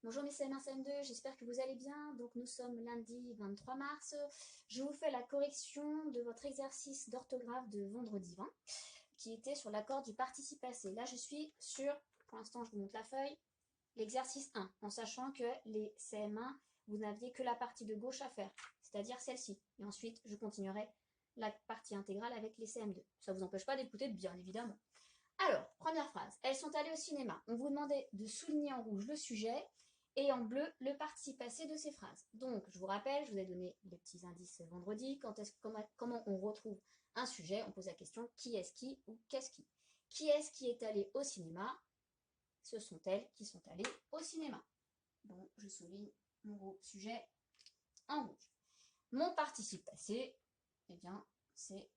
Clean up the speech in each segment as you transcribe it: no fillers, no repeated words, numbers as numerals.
Bonjour mes CM1, CM2, j'espère que vous allez bien. Donc nous sommes lundi 23 mars. Je vous fais la correction de votre exercice d'orthographe de vendredi 20 qui était sur l'accord du participe passé. Là je suis sur, pour l'instant je vous montre la feuille, l'exercice 1, en sachant que les CM1, vous n'aviez que la partie de gauche à faire, c'est-à-dire celle-ci. Et ensuite je continuerai la partie intégrale avec les CM2. Ça ne vous empêche pas d'écouter, bien évidemment. Alors, première phrase, elles sont allées au cinéma. On vous demandait de souligner en rouge le sujet et en bleu le participe passé de ces phrases. Donc, je vous rappelle, je vous ai donné les petits indices vendredi. Comment on retrouve un sujet? On pose la question qui est-ce qui ou qu'est-ce qui? Qui est-ce qui est allé au cinéma? Ce sont elles qui sont allées au cinéma. Donc, je souligne mon gros sujet en rouge. Mon participe passé, eh bien, c'est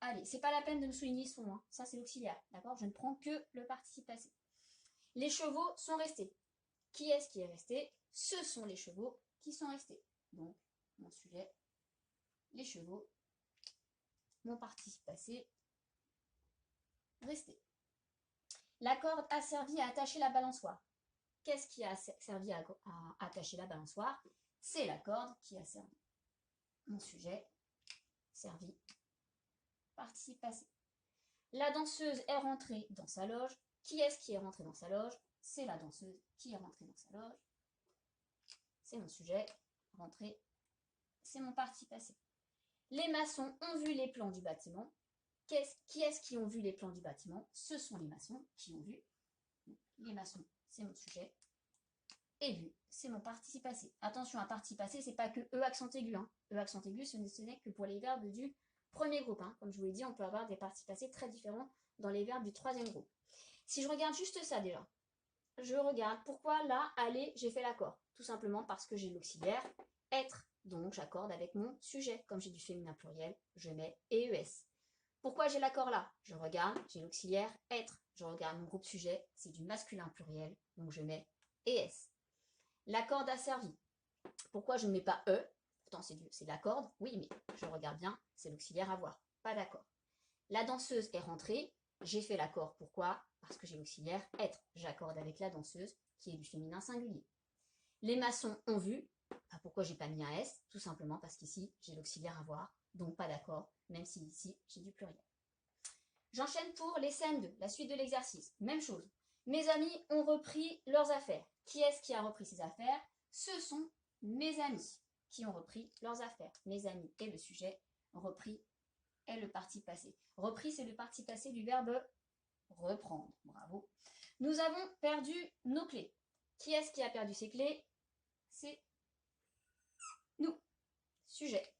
allez. C'est pas la peine de me souligner son, hein. Ça c'est l'auxiliaire, d'accord? Je ne prends que le participe passé. Les chevaux sont restés. Qui est-ce qui est resté? Ce sont les chevaux qui sont restés. Donc, mon sujet, les chevaux, mon participe passé, resté. La corde a servi à attacher la balançoire. Qu'est-ce qui a servi à attacher la balançoire? C'est la corde qui a servi. Mon sujet, servi, participe passé. La danseuse est rentrée dans sa loge. Qui est-ce qui est rentré dans sa loge? C'est la danseuse qui est rentrée dans sa loge. C'est mon sujet, rentrée, c'est mon participe passé. Les maçons ont vu les plans du bâtiment. Qui est-ce qui ont vu les plans du bâtiment? Ce sont les maçons qui ont vu. Les maçons, c'est mon sujet. Et vu, c'est mon participe passé. Attention, un participe passé, c'est pas que E accent aigu. Hein. E accent aigu, ce n'est que pour les verbes du premier groupe. Hein. Comme je vous l'ai dit, on peut avoir des participes passés très différents dans les verbes du troisième groupe. Si je regarde juste ça déjà, je regarde pourquoi là, aller, j'ai fait l'accord. Tout simplement parce que j'ai l'auxiliaire être. Donc j'accorde avec mon sujet. Comme j'ai du féminin pluriel, je mets ES. Pourquoi j'ai l'accord là? Je regarde, j'ai l'auxiliaire être. Je regarde mon groupe sujet, c'est du masculin pluriel, donc je mets ES. L'accord a servi. Pourquoi je ne mets pas E? Pourtant c'est l'accord, oui, mais je regarde bien, c'est l'auxiliaire avoir. Pas d'accord. La danseuse est rentrée, j'ai fait l'accord. Pourquoi? Parce que j'ai l'auxiliaire être. J'accorde avec la danseuse, qui est du féminin singulier. Les maçons ont vu. Pourquoi j'ai pas mis un S? Tout simplement parce qu'ici, j'ai l'auxiliaire avoir, donc pas d'accord, même si ici, j'ai du pluriel. J'enchaîne pour les CM2, la suite de l'exercice. Même chose. Mes amis ont repris leurs affaires. Qui est-ce qui a repris ses affaires? Ce sont mes amis qui ont repris leurs affaires. Mes amis et le sujet repris est le participe passé. Repris, c'est le participe passé du verbe reprendre. Bravo. Nous avons perdu nos clés. Qui est-ce qui a perdu ses clés? C'est nous. Sujet.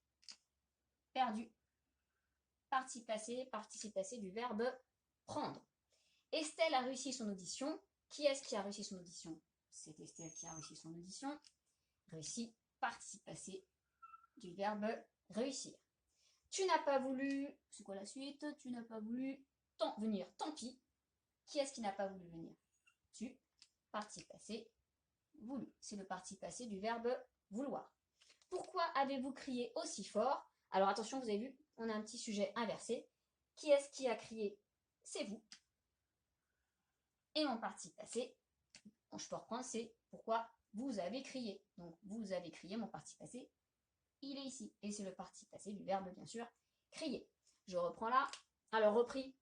Perdu. Participe passé du verbe prendre. Estelle a réussi son audition. Qui est-ce qui a réussi son audition? C'est Estelle qui a réussi son audition. Réussi, participe passé du verbe réussir. Tu n'as pas voulu, c'est quoi la suite? Tu n'as pas voulu venir, tant pis. Qui est-ce qui n'a pas voulu venir? Tu, participe passé, voulu. C'est le participe passé du verbe vouloir. Pourquoi avez-vous crié aussi fort? Alors attention, vous avez vu, on a un petit sujet inversé. Qui est-ce qui a crié? C'est vous. Et mon participe passé, bon, je peux reprendre, c'est pourquoi vous avez crié. Donc vous avez crié, mon participe passé, il est ici. Et c'est le participe passé du verbe, bien sûr, crier. Je reprends là. Alors repris,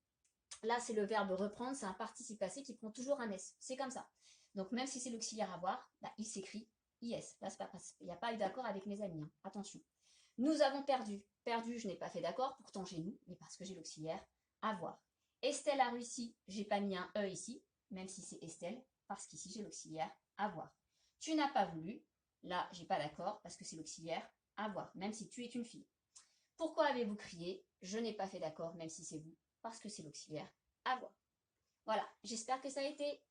là c'est le verbe reprendre, c'est un participe passé qui prend toujours un S. C'est comme ça. Donc même si c'est l'auxiliaire avoir, bah, il s'écrit IS. Là, il n'y a pas eu d'accord avec mes amis. Hein. Attention. Nous avons perdu. Perdu, je n'ai pas fait d'accord, pourtant j'ai nous, mais parce que j'ai l'auxiliaire avoir. Estelle a réussi, j'ai pas mis un E ici, même si c'est Estelle, parce qu'ici j'ai l'auxiliaire avoir. Tu n'as pas voulu, là j'ai pas d'accord, parce que c'est l'auxiliaire avoir, même si tu es une fille. Pourquoi avez-vous crié? Je n'ai pas fait d'accord, même si c'est vous, parce que c'est l'auxiliaire avoir. Voilà, j'espère que ça a été